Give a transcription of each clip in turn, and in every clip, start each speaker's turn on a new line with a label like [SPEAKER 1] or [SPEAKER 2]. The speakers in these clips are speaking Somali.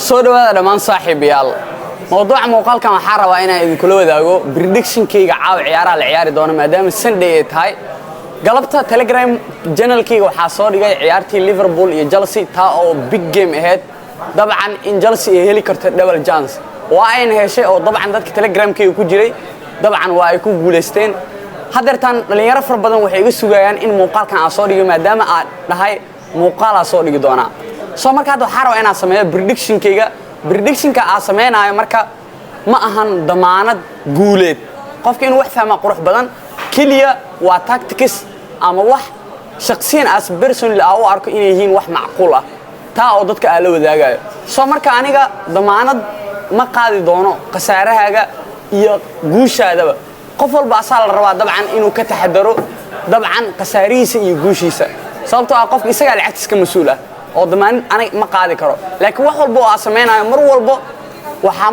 [SPEAKER 1] soo dhawaada dhamaan saaxiibayaal mowduuca muuqaalkan waxaan rabaa inaan idin kula wadaago prediction-kayga caawa ciyaaraha la ciyaari doono maadaama Sunday ay tahay galabta Telegram channel-kayga waxaa soo dhigay ciyaartii Liverpool iyo Chelsea taa oo big game ahead dabcan in Chelsea ay heli karto double chance waa ay heshay oo dabcan dadka Telegram-kayga ku jiray dabcan waa ay ku guuleysteen hadeertan dhalinyaro far badan waxay iga sugayaan in muuqaalkan aan soo dhigo maadaama aan dhahay muuqaal aan soo dhigi doona soo marka hadda waxaan rabaa inaan sameeyo prediction-ka aan sameynayo marka ma ahan damaanad guuleed qofka inuu wax fahmo qurux badan kaliya waa tactics ama wax shakhsiyan as personally u arko inay yihiin wax macquul ah taa oo dadka aan la wadaagayo soo marka aniga damaanad ma qaadi doono qasaarahaaga iyo guushaadaba qof walba asaal la rabaa dabcan inuu ka taxadaro dabcan qasaarihiisa iyo guushiisa sababtoo ah qofka isaga lacagtiska mas'uul ah oo damaan aniga ma qaadi karo laakiin wax walba oo aan sameynayo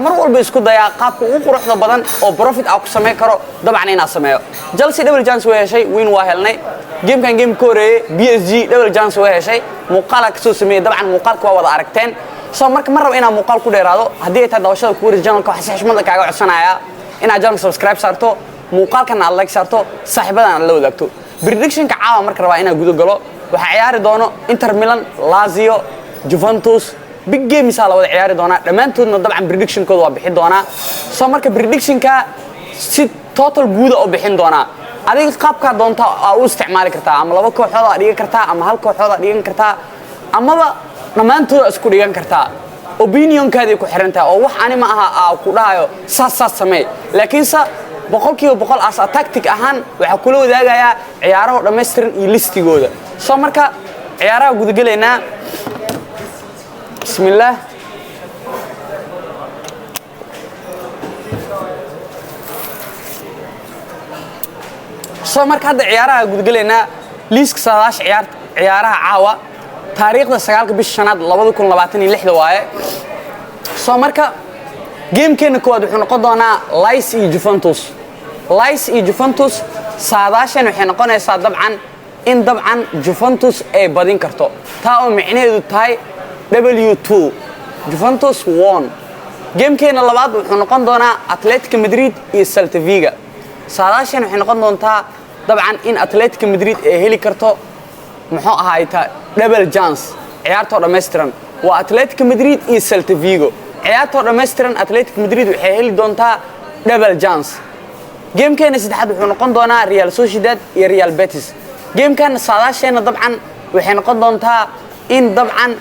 [SPEAKER 1] mar walba isku dayaa qaabka ugu quruxda badan oo profit aan ku sameyn karo dabcan inaan sameeyo Chelsea double chance way heshay win waa helnay game koreey PSG double chance way heshay muuqaal ka soo sameeyay dabcan muuqaalka waa wada aragteen soo marka mar rabo inaan muuqaal ku dheeraado haddii ay tahay dawashada ku wareejin channelka waxa xishmada kaaga codsanaya inaad channelka subscribe saarto muuqaalkan aad like saarto saaxiibadan aad la wadaagto prediction-ka caawa marka rabaa inaan gudo galo waxa ciyaari doono Inter Milan Lazio Juventus big games la wada ciyaari doona dhamaantoodna dabcan prediction-kooda waa bixin doona soo marka prediction-ka si total guud oo bixin doona adiga qaabka doonta u isticmaali kartaa ama laba kooxood aad dhigan kartaa ama hal kooxood aad dhigan kartaa amaba dhamaantood isku dhigan kartaa opinion-kaadi ku xirantaa oo wax ani ma aha ku dhahayo saas samee laakiin boqolkiiba boqol as tactic ahaan waxa kula wadaagayaa ciyaaraha dhameystiran iyo listigooda soo marka ciyaaraha gudagaleena bismillaah soo marka hadda ciyaaraha gudagaleena liiska saadash ciyaaraha caawa taariikhda 9 bisha shanaad 2026 waaye soo marka game-keena koowaad wuxuu noqon doonaa Leeds iyo Juventus saadaashan waxay noqonaysaa dabcan in dabcan Juventus ay badin karto taa oo micnaheedu tahay W2 Juventus won game-keena labaad wuxuu noqon doonaa Atletico Madrid iyo Celta Vigo saadaashan waxay noqon doontaa dabcan in Atletico Madrid ay heli karto muxuu ahaaytaa double chance ciyaarta dhameystiran waa Atletico Madrid iyo Celta Vigo ciyaarta dhameystiran Atletico Madrid waxay heli doontaa double chance game-keena saddexaad wuxuu noqon doonaa Real Sociedad iyo Real Betis game-kan saadaasheena dabcan waxay noqon doontaa in dabcan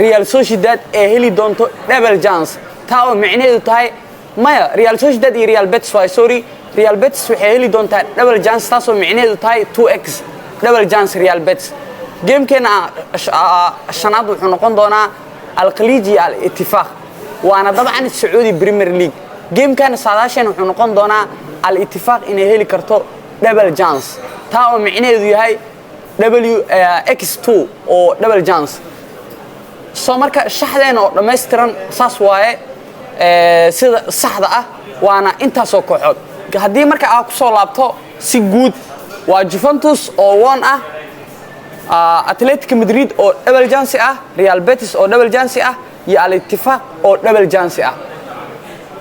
[SPEAKER 1] Real Sociedad ay heli doonto double chance taa oo micnaheedu tahay maya Real Sociedad iyo Real Betis Real Betis waxay heli doontaa double chance taas oo micnaheedu tahay 2x double chance Real Betis game-keena shanaad wuxuu noqon doonaa Al-Khaliji Al-Ittifaq waana dabcan Saudi Premier League game-kan saadaashan wuxuu noqon doonaa Al-Ittifaq inay heli karto double chance taa oo micnaheedu yahay WX2 oo double chance soo marka shaxdeena oo dhameystiran saas waaye sida saxda ah waana intaas oo kooxood haddii marka aad ku soo laabto si guud waa Juventus oo won ah Atletico Madrid oo double chance ah Real Betis oo double chance ah iyo Al-Ittifaq oo double chance ah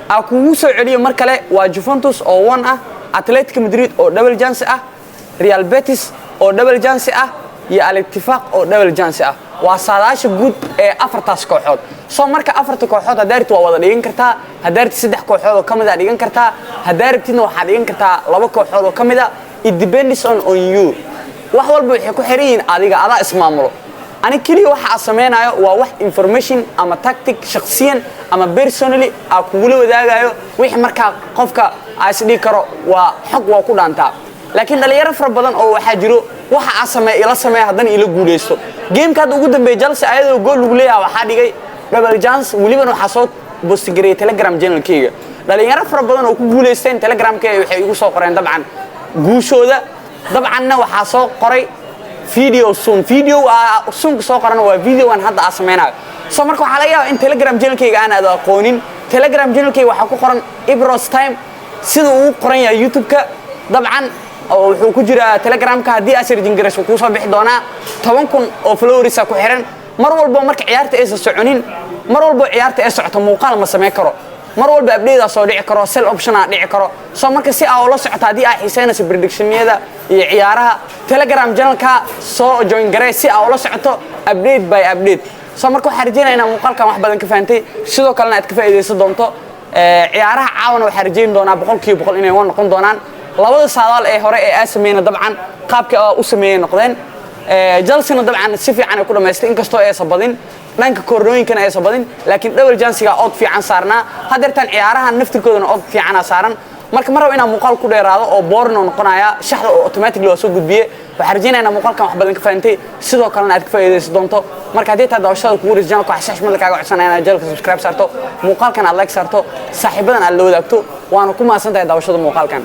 [SPEAKER 1] aku soo celiyo mar kale waa Juventus oo won ah Atletico Madrid oo double chance ah Real Betis oo double chance ah iyo Al-Ittifaq oo double chance ah waa saadaasha guud ee afartaas kooxood soo marka afarta kooxood hadaartii waa wada dhigan kartaa hadaartii saddex kooxood oo kamid ah dhigan kartaa hadaartiina waxa dhigan kartaa laba kooxood oo kamid ah it depends on you wax walba waxay ku xiran yihiin adiga adaa ismaamulo ani kaliya waxa sameynayo waa wax information ama tactic shakhsiyan ama personally aan kugula wadaagayo wixii marka qofka isdhigi karo waa xog waa ku dhaantaa laakiin dhalinyaro far badan oo waxa jiro waxa ila sameeyo hadan ila guuleysto game-ka ugu dambeeyay Chelsea ayadoo gool lagu leeyahay waxa dhigay double chance waliba waxa soo post gareeyay Telegram channel-kayga dhalinyaro far badan oo ku guuleysteen Telegram-kayga waxay igu soo qoreen dabcan guushooda dabcanna waxa soo qoray video soon soo qoran waa video aan hadda sameynayo soo marka waxa laga yaabaa in Telegram channel-kayga aan aad aqoonin Telegram channel-kayga waxa ku qoran Ibros Time sida uu qoran yahay YouTube-ka dabcan oo wuxuu ku jiraa Telegram-ka hadii aad search garayso ku soo bixi doona 10,000 oo followers ku xiran mar walba marka ciyaarta ay soconin mar walba ciyaarta ay socoto muuqaal ma sameyn karo mar walba update soo dhici karo sell option dhici karo soo marka si aa ula socoto hadii ay xiiseynayso predictionyada iyo ciyaaraha Telegram channelka soo join garay si aa ula socoto update by update soo marka waxaan rajeynayaa muuqaalkan wax badan ka fahamtay sidoo kalena aad ka faa'iideysan doonto ciyaaraha caawana waxaan rajeyn doonaa 100% inay wan noqon doonaan labada saadaal ee hore ee sameeyna dabcan qaabka u sameeyay noqdeen Chelsea dabcan si fiican ay ku dhameystay inkastoo ay sabadin dhanka koornooyinkana ay sabadin laakiin double chance-ga ood fiican saarnaa hadeertan ciyaaraha naftirkoodana ood fiican saaran marka mar inaan muuqaal ku dheeraado oo boorno noqonaya shaxda oo automatically loo soo gudbiye waxaan rajeynayaa muuqaalkan wax badan ka fahamtay sidoo kalena aad ka faa'iideysan doonto marka hadii taad daawashada ku wareejin ku xasaashmada kaaga codsanayna channelka subscribe saarto muuqaalkan aad like saarto saaxiibadan aad la wadaagto waana ku maasantahay daawashada muuqaalkan